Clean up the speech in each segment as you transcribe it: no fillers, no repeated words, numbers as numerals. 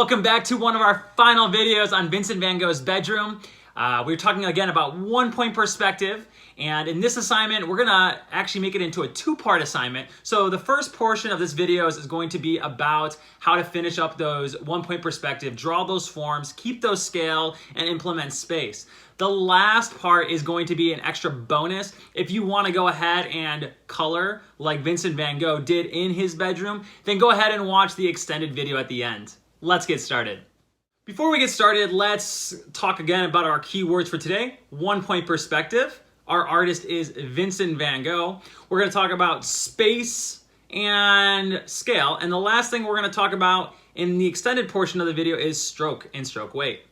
welcome back to one of our final videos on Vincent Van Gogh's bedroom. We're talking again about 1-point perspective, and in this assignment, we're gonna actually make it into a 2-part assignment. So the first portion of this video is going to be about how to finish up those 1-point perspective, draw those forms, keep those scale, and implement space. The last part is going to be an extra bonus. If you want to go ahead and color like Vincent Van Gogh did in his bedroom, then go ahead and watch the extended video at the end. Let's get started. Before we get started, let's talk again about our keywords for today. 1-point perspective. Our artist is Vincent Van Gogh. We're going to talk about space and scale. And the last thing we're going to talk about in the extended portion of the video is stroke and stroke weight.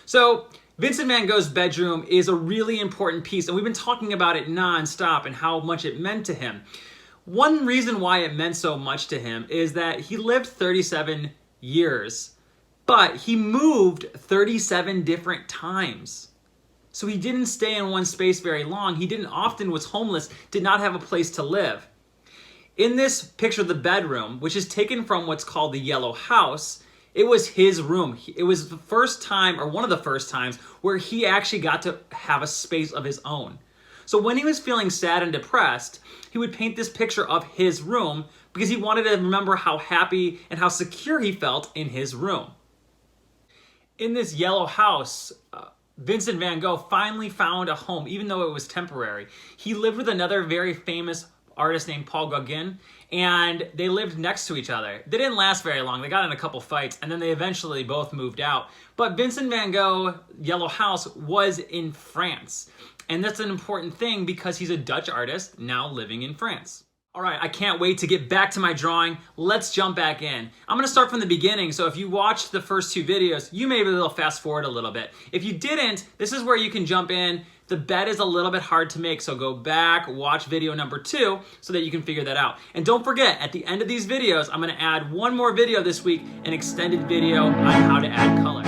So Vincent Van Gogh's bedroom is a really important piece, and we've been talking about it nonstop and how much it meant to him. One reason why it meant so much to him is that he lived 37 years, but he moved 37 different times. So he didn't stay in one space very long. He often was homeless, did not have a place to live. In this picture of the bedroom, which is taken from what's called the Yellow House, it was his room. It was the first time, or one of the first times, where he actually got to have a space of his own. So when he was feeling sad and depressed, he would paint this picture of his room because he wanted to remember how happy and how secure he felt in his room. In this Yellow House, Vincent Van Gogh finally found a home, even though it was temporary. He lived with another very famous artist named Paul Gauguin, and they lived next to each other. They didn't last very long. They got in a couple fights, and then they eventually both moved out. But Vincent Van Gogh, Yellow House, was in France. And that's an important thing because he's a Dutch artist now living in France. All right, I can't wait to get back to my drawing. Let's jump back in. I'm gonna start from the beginning, so if you watched the first 2 videos, you may be able to fast forward a little bit. If you didn't, this is where you can jump in. The bed is a little bit hard to make, so go back, watch video number 2, so that you can figure that out. And don't forget, at the end of these videos, I'm gonna add one more video this week, an extended video on how to add color.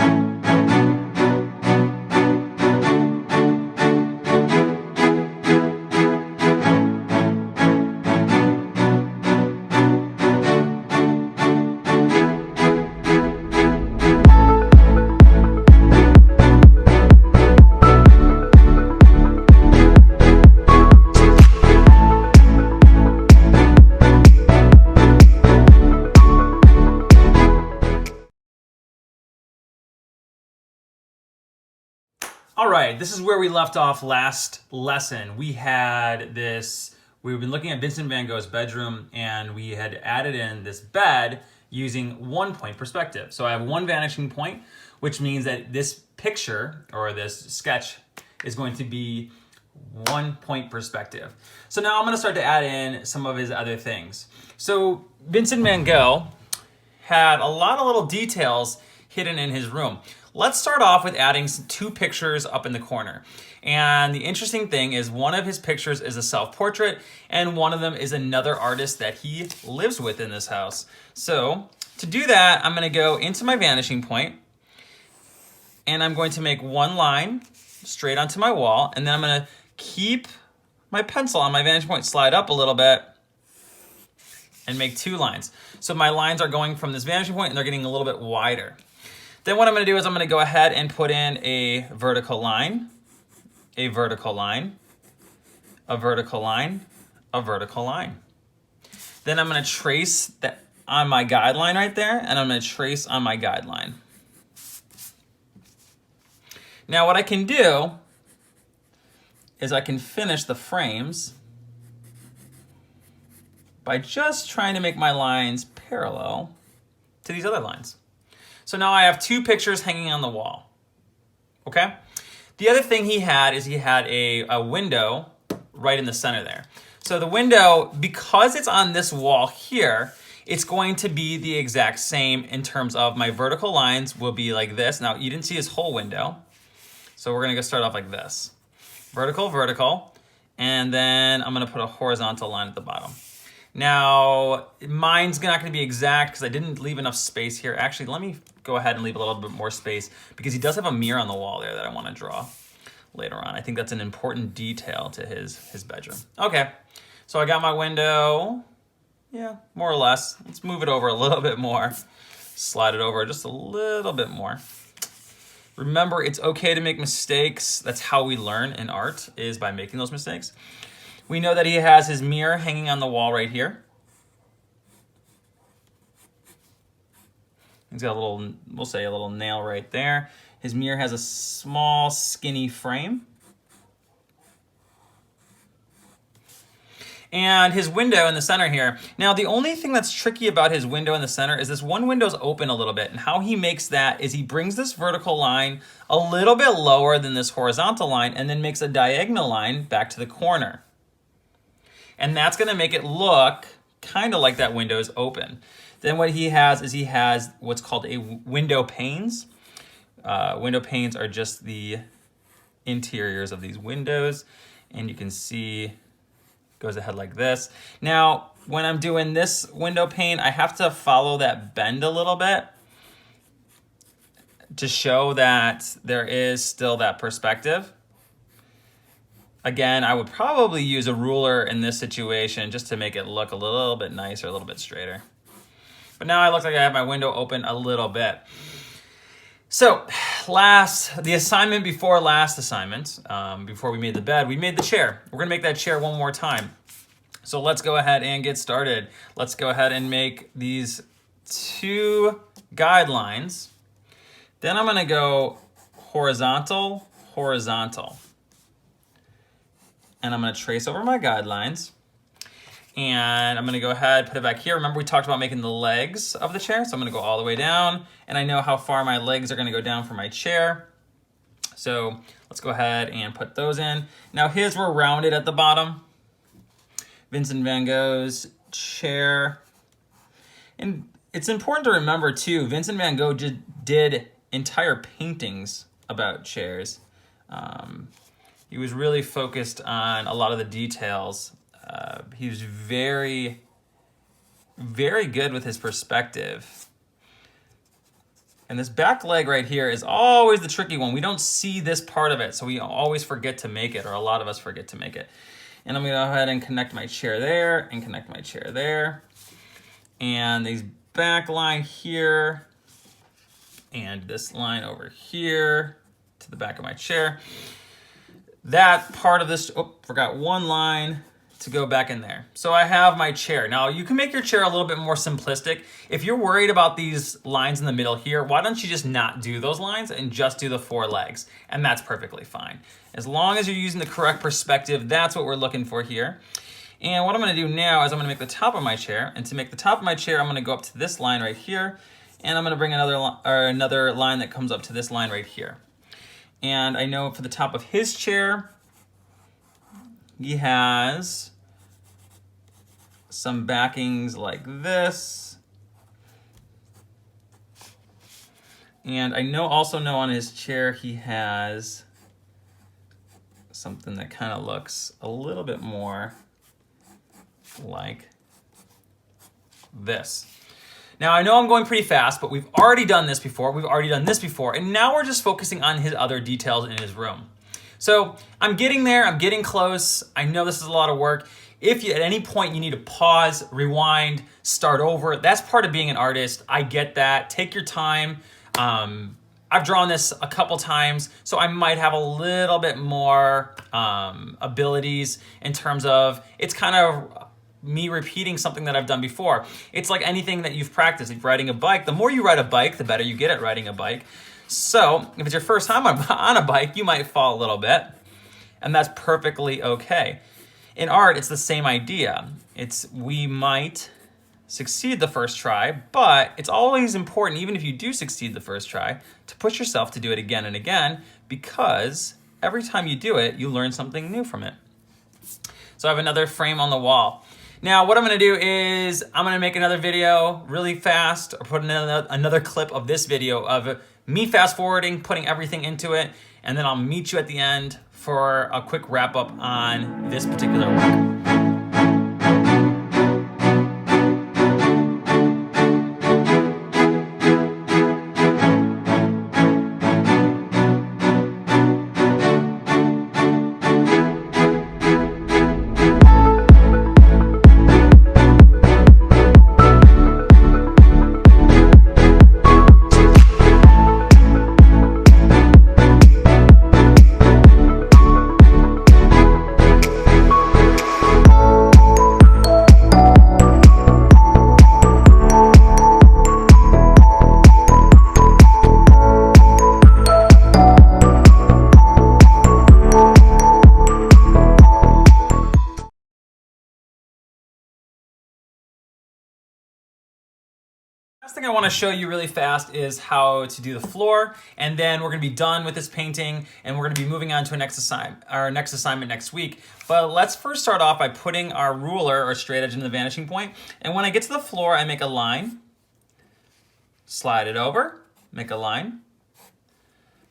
All right, this is where we left off last lesson. We've been looking at Vincent Van Gogh's bedroom, and we had added in this bed using 1-point perspective. So I have one vanishing point, which means that this picture or this sketch is going to be 1-point perspective. So now I'm gonna start to add in some of his other things. So Vincent Van Gogh had a lot of little details hidden in his room. Let's start off with adding 2 pictures up in the corner. And the interesting thing is one of his pictures is a self-portrait and one of them is another artist that he lives with in this house. So to do that, I'm gonna go into my vanishing point and I'm going to make one line straight onto my wall, and then I'm gonna keep my pencil on my vanishing point, slide up a little bit, and make 2 lines. So my lines are going from this vanishing point and they're getting a little bit wider. Then what I'm going to do is I'm going to go ahead and put in a vertical line, a vertical line, a vertical line, a vertical line. Then I'm going to trace that on my guideline right there, and I'm going to trace on my guideline. Now what I can do is I can finish the frames by just trying to make my lines parallel to these other lines. So now I have 2 pictures hanging on the wall, okay? The other thing he had is he had a window right in the center there. So the window, because it's on this wall here, it's going to be the exact same in terms of my vertical lines will be like this. Now you didn't see his whole window, so we're gonna go start off like this. Vertical, vertical, and then I'm gonna put a horizontal line at the bottom. Now, mine's not going to be exact because I didn't leave enough space here. Actually, let me go ahead and leave a little bit more space because he does have a mirror on the wall there that I want to draw later on. I think that's an important detail to his bedroom. Okay, so I got my window. Yeah, more or less. Let's move it over a little bit more. slide it over just a little bit more. Remember, it's okay to make mistakes. That's how we learn in art, is by making those mistakes. We know that he has his mirror hanging on the wall right here. He's got a little, we'll say a little nail right there. His mirror has a small, skinny frame. And his window in the center here. Now, the only thing that's tricky about his window in the center is this one window's open a little bit. And how he makes that is he brings this vertical line a little bit lower than this horizontal line and then makes a diagonal line back to the corner. And that's gonna make it look kind of like that window is open. Then what he has is he has what's called a window panes. Window panes are just the interiors of these windows. And you can see goes ahead like this. Now, when I'm doing this window pane, I have to follow that bend a little bit to show that there is still that perspective. Again, I would probably use a ruler in this situation just to make it look a little bit nicer, a little bit straighter. But now it looks like I have my window open a little bit. So the assignment before last assignment, before we made the bed, we made the chair. We're gonna make that chair one more time. So let's go ahead and get started. Let's go ahead and make these 2 guidelines. Then I'm gonna go horizontal, horizontal. And I'm gonna trace over my guidelines. And I'm gonna go ahead, put it back here. Remember we talked about making the legs of the chair, so I'm gonna go all the way down, and I know how far my legs are gonna go down for my chair. So let's go ahead and put those in. Now his were rounded at the bottom. Vincent Van Gogh's chair. And it's important to remember too, Vincent Van Gogh did entire paintings about chairs. He was really focused on a lot of the details. He was very, very good with his perspective. And this back leg right here is always the tricky one. We don't see this part of it, so we always forget to make it, or a lot of us forget to make it. And I'm gonna go ahead and connect my chair there, and connect my chair there. And these back line here, and this line over here to the back of my chair. That part of this, oh, forgot one line to go back in there. So I have my chair. Now you can make your chair a little bit more simplistic. If you're worried about these lines in the middle here, why don't you just not do those lines and just do the 4 legs? And that's perfectly fine. As long as you're using the correct perspective, that's what we're looking for here. And what I'm gonna do now is I'm gonna make the top of my chair. And to make the top of my chair, I'm gonna go up to this line right here. And I'm gonna bring another line that comes up to this line right here. And I know for the top of his chair, he has some backings like this. And I also know on his chair he has something that kind of looks a little bit more like this. Now, I know I'm going pretty fast, but we've already done this before. We've already done this before. And now we're just focusing on his other details in his room. So I'm getting there. I'm getting close. I know this is a lot of work. If you, at any point you need to pause, rewind, start over, that's part of being an artist. I get that. Take your time. I've drawn this a couple times, so I might have a little bit more abilities in terms of, it's kind of me repeating something that I've done before. It's like anything that you've practiced. Like riding a bike, the more you ride a bike, the better you get at riding a bike. So if it's your first time on a bike, you might fall a little bit, and that's perfectly okay. In art, it's the same idea. We might succeed the first try, but it's always important, even if you do succeed the first try, to push yourself to do it again and again, because every time you do it, you learn something new from it. So I have another frame on the wall. Now, what I'm gonna do is I'm gonna make another video really fast, or put another clip of this video of me fast forwarding, putting everything into it, and then I'll meet you at the end for a quick wrap up on this particular work. Last thing I want to show you really fast is how to do the floor, and then we're going to be done with this painting, and we're going to be moving on to our next assignment next week. But let's first start off by putting our ruler or straight edge into the vanishing point, and when I get to the floor, I make a line, slide it over, make a line,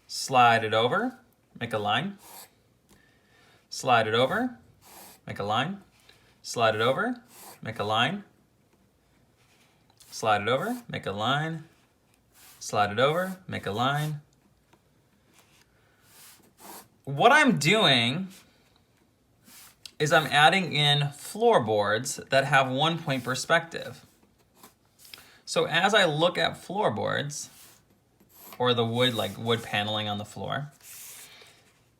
slide it over, make a line, slide it over, make a line, slide it over, make a line, slide it over, make a line, slide it over, make a line. What I'm doing is I'm adding in floorboards that have 1 point perspective. So as I look at floorboards, or the wood, like wood paneling on the floor,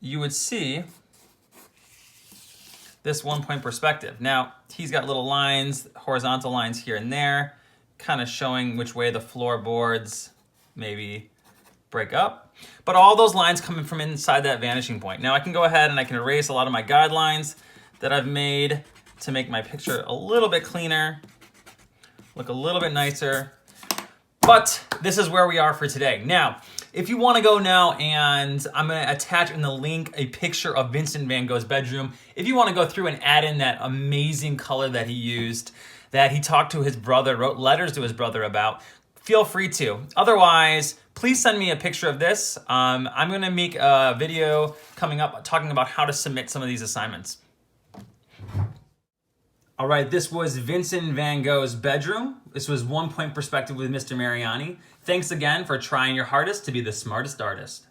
you would see this 1 point perspective. Now, he's got little lines, horizontal lines here and there, kind of showing which way the floorboards maybe break up. But all those lines coming from inside that vanishing point. Now I can go ahead and I can erase a lot of my guidelines that I've made to make my picture a little bit cleaner, look a little bit nicer. But this is where we are for today. Now, if you want to go now, and I'm going to attach in the link a picture of Vincent Van Gogh's bedroom. If you want to go through and add in that amazing color that he used, that he talked to his brother, wrote letters to his brother about, feel free to. Otherwise, please send me a picture of this. I'm going to make a video coming up talking about how to submit some of these assignments. All right, this was Vincent Van Gogh's bedroom. This was 1 point perspective with Mr. Mariani. Thanks again for trying your hardest to be the smartest artist.